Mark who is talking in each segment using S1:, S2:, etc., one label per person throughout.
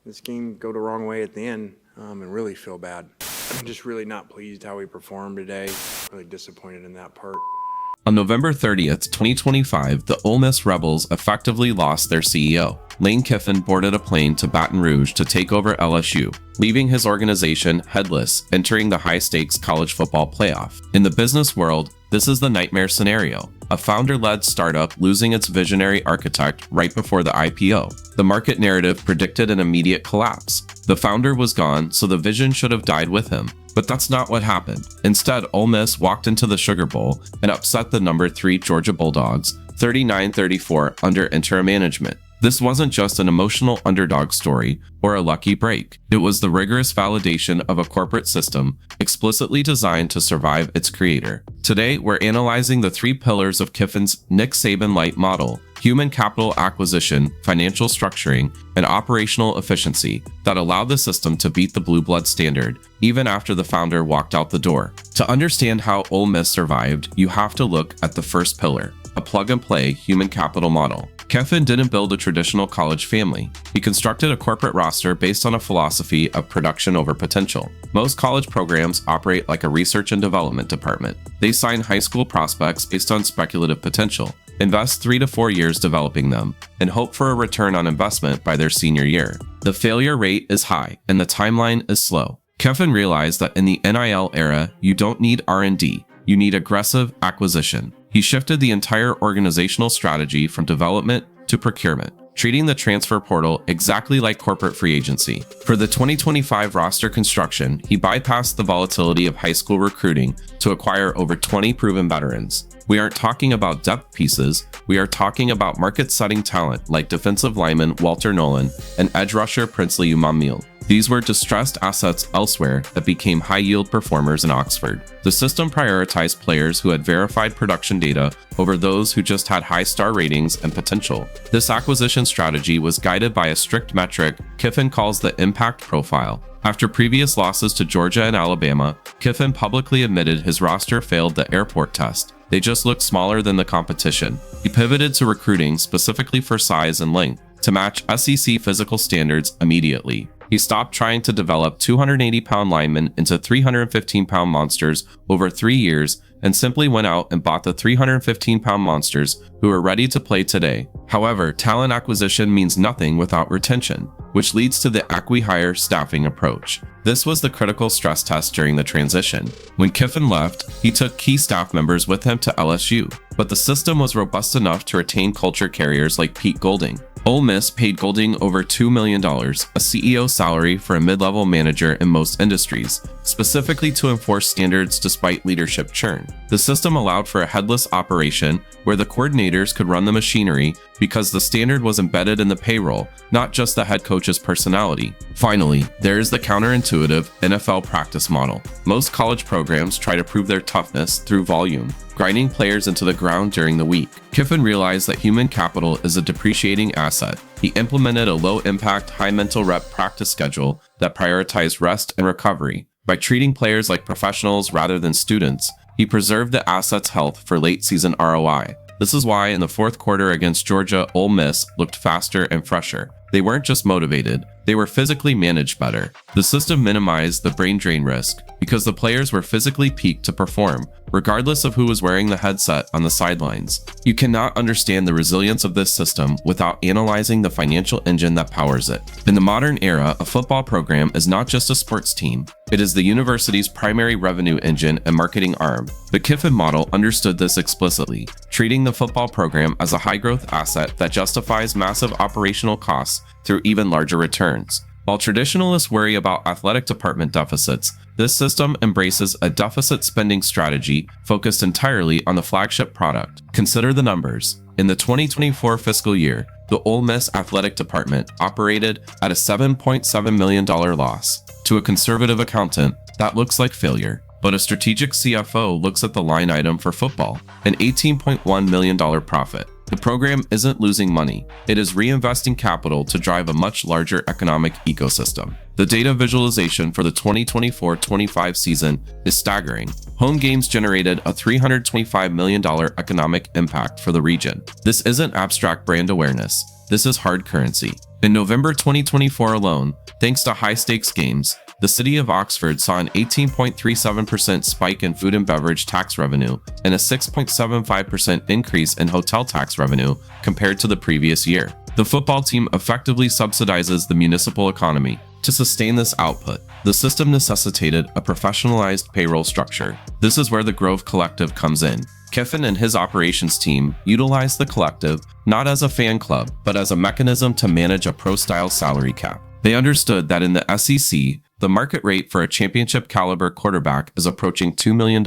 S1: this game go the wrong way at the end and really feel bad. I'm just really not pleased how we performed today. Really disappointed in that part.
S2: On November 30th, 2025, the Ole Miss Rebels effectively lost their CEO. Lane Kiffin boarded a plane to Baton Rouge to take over LSU, leaving his organization headless, entering the high-stakes college football playoff. In the business world, this is the nightmare scenario. A founder-led startup losing its visionary architect right before the IPO. The market narrative predicted an immediate collapse. The founder was gone, so the vision should have died with him. But that's not what happened. Instead, Ole Miss walked into the Sugar Bowl and upset the number 3 Georgia Bulldogs, 39-34 under interim management. This wasn't just an emotional underdog story or a lucky break. It was the rigorous validation of a corporate system explicitly designed to survive its creator. Today, we're analyzing the 3 pillars of Kiffin's Nick Saban-light model: human capital acquisition, financial structuring, and operational efficiency that allowed the system to beat the blue blood standard, even after the founder walked out the door. To understand how Ole Miss survived, you have to look at the first pillar: a plug-and-play human capital model. Kiffin didn't build a traditional college family. He constructed a corporate roster based on a philosophy of production over potential. Most college programs operate like a research and development department. They sign high school prospects based on speculative potential, invest 3 to 4 years developing them, and hope for a return on investment by their senior year. The failure rate is high, and the timeline is slow. Kiffin realized that in the NIL era, you don't need R&D, you need aggressive acquisition. He shifted the entire organizational strategy from development to procurement, treating the transfer portal exactly like corporate free agency. For the 2025 roster construction, he bypassed the volatility of high school recruiting to acquire over 20 proven veterans. We aren't talking about depth pieces, we are talking about market-setting talent like defensive lineman Walter Nolan and edge rusher Princely Umamil. These were distressed assets elsewhere that became high-yield performers in Oxford. The system prioritized players who had verified production data over those who just had high star ratings and potential. This acquisition strategy was guided by a strict metric Kiffin calls the impact profile. After previous losses to Georgia and Alabama, Kiffin publicly admitted his roster failed the airport test. They just looked smaller than the competition. He pivoted to recruiting specifically for size and length to match SEC physical standards immediately. He stopped trying to develop 280-pound linemen into 315-pound monsters over 3 years and simply went out and bought the 315-pound monsters who are ready to play today. However, talent acquisition means nothing without retention, which leads to the acqui-hire staffing approach. This was the critical stress test during the transition. When Kiffin left, he took key staff members with him to LSU, but the system was robust enough to retain culture carriers like Pete Golding. Ole Miss paid Golding over $2 million, a CEO salary for a mid-level manager in most industries, specifically to enforce standards despite leadership churn. The system allowed for a headless operation where the coordinators could run the machinery because the standard was embedded in the payroll, not just the head coach's personality. Finally, there is the counterintuitive NFL practice model. Most college programs try to prove their toughness through volume, grinding players into the ground during the week. Kiffin realized that human capital is a depreciating asset. He implemented a low-impact, high-mental rep practice schedule that prioritized rest and recovery. By treating players like professionals rather than students, he preserved the asset's health for late-season ROI. This is why in the fourth quarter against Georgia, Ole Miss looked faster and fresher. They weren't just motivated, they were physically managed better. The system minimized the brain drain risk because the players were physically peaked to perform, regardless of who was wearing the headset on the sidelines. You cannot understand the resilience of this system without analyzing the financial engine that powers it. In the modern era, a football program is not just a sports team, it is the university's primary revenue engine and marketing arm. The Kiffin model understood this explicitly, treating the football program as a high-growth asset that justifies massive operational costs through even larger returns. While traditionalists worry about athletic department deficits, this system embraces a deficit spending strategy focused entirely on the flagship product. Consider the numbers. In the 2024 fiscal year, the Ole Miss athletic department operated at a $7.7 million loss. To a conservative accountant, that looks like failure. But a strategic CFO looks at the line item for football, an $18.1 million profit. The program isn't losing money, it is reinvesting capital to drive a much larger economic ecosystem. The data visualization for the 2024-25 season is staggering. Home games generated a $325 million economic impact for the region. This isn't abstract brand awareness. This is hard currency. In November 2024 alone, thanks to high-stakes games, the city of Oxford saw an 18.37% spike in food and beverage tax revenue and a 6.75% increase in hotel tax revenue compared to the previous year. The football team effectively subsidizes the municipal economy. To sustain this output, the system necessitated a professionalized payroll structure. This is where the Grove Collective comes in. Kiffin and his operations team utilized the collective not as a fan club, but as a mechanism to manage a pro-style salary cap. They understood that in the SEC, the market rate for a championship caliber quarterback is approaching $2 million.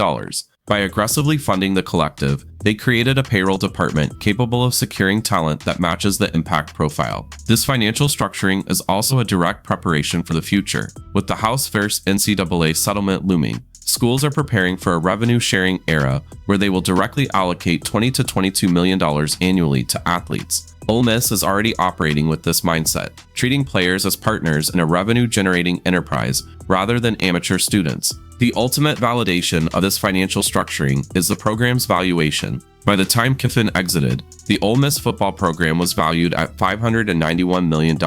S2: By aggressively funding the collective, they created a payroll department capable of securing talent that matches the impact profile. This financial structuring is also a direct preparation for the future. With the House vs. NCAA settlement looming, schools are preparing for a revenue-sharing era where they will directly allocate $20 to $22 million annually to athletes. Ole Miss is already operating with this mindset, treating players as partners in a revenue-generating enterprise rather than amateur students. The ultimate validation of this financial structuring is the program's valuation. By the time Kiffin exited, the Ole Miss football program was valued at $591 million,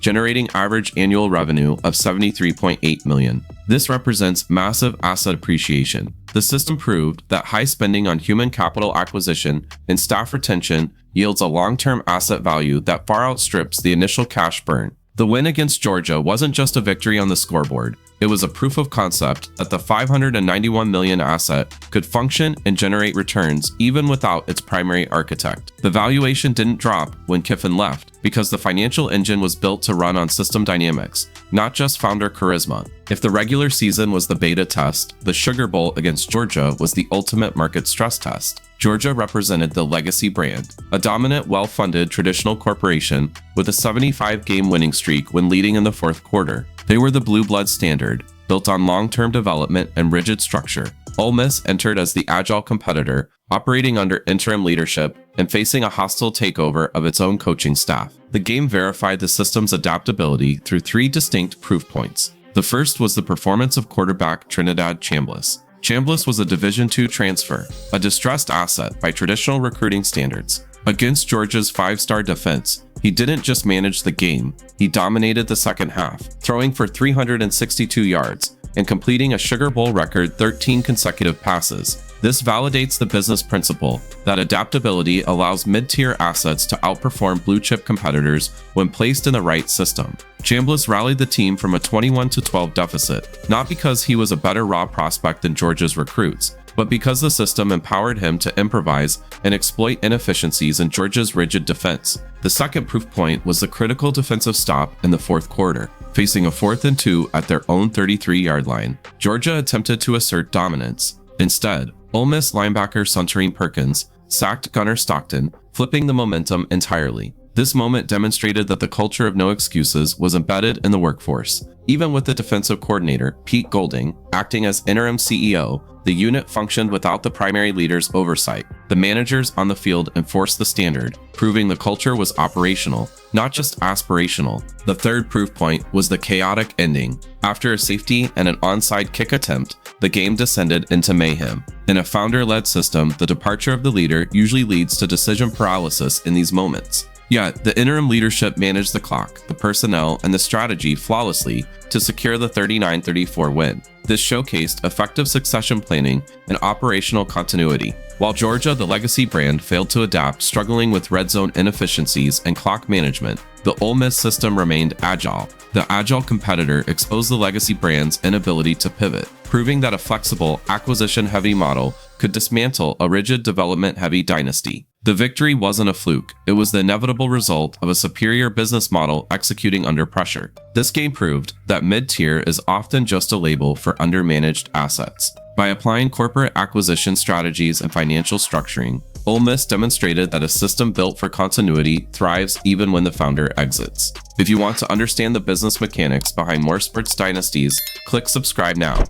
S2: generating average annual revenue of $73.8 million. This represents massive asset appreciation. The system proved that high spending on human capital acquisition and staff retention yields a long-term asset value that far outstrips the initial cash burn. The win against Georgia wasn't just a victory on the scoreboard. It was a proof of concept that the $591 million asset could function and generate returns even without its primary architect. The valuation didn't drop when Kiffin left because the financial engine was built to run on system dynamics, not just founder charisma. If the regular season was the beta test, the Sugar Bowl against Georgia was the ultimate market stress test. Georgia represented the legacy brand, a dominant, well-funded traditional corporation with a 75-game winning streak when leading in the fourth quarter. They were the blue blood standard, built on long-term development and rigid structure. Ole Miss entered as the agile competitor, operating under interim leadership and facing a hostile takeover of its own coaching staff. The game verified the system's adaptability through three distinct proof points. The first was the performance of quarterback Trinidad Chambliss. Chambliss was a Division II transfer, a distressed asset by traditional recruiting standards. Against Georgia's five-star defense, he didn't just manage the game, he dominated the second half, throwing for 362 yards and completing a Sugar Bowl record 13 consecutive passes. This validates the business principle that adaptability allows mid-tier assets to outperform blue-chip competitors when placed in the right system. Chambliss rallied the team from a 21-12 deficit, not because he was a better raw prospect than Georgia's recruits, but because the system empowered him to improvise and exploit inefficiencies in Georgia's rigid defense. The second proof point was the critical defensive stop in the fourth quarter. Facing a 4th and 2 at their own 33-yard line, Georgia attempted to assert dominance. Instead, Ole Miss linebacker Suntarine Perkins sacked Gunnar Stockton, flipping the momentum entirely. This moment demonstrated that the culture of no excuses was embedded in the workforce. Even with the defensive coordinator, Pete Golding, acting as interim CEO, the unit functioned without the primary leader's oversight. The managers on the field enforced the standard, proving the culture was operational, not just aspirational. The third proof point was the chaotic ending. After a safety and an onside kick attempt, the game descended into mayhem. In a founder-led system, the departure of the leader usually leads to decision paralysis in these moments. Yet, the interim leadership managed the clock, the personnel, and the strategy flawlessly to secure the 39-34 win. This showcased effective succession planning and operational continuity. While Georgia, the legacy brand, failed to adapt, struggling with red zone inefficiencies and clock management, the Ole Miss system remained agile. The agile competitor exposed the legacy brand's inability to pivot, proving that a flexible, acquisition-heavy model could dismantle a rigid, development-heavy dynasty. The victory wasn't a fluke, it was the inevitable result of a superior business model executing under pressure. This game proved that mid-tier is often just a label for undermanaged assets. By applying corporate acquisition strategies and financial structuring, Ole Miss demonstrated that a system built for continuity thrives even when the founder exits. If you want to understand the business mechanics behind more sports dynasties, click subscribe now.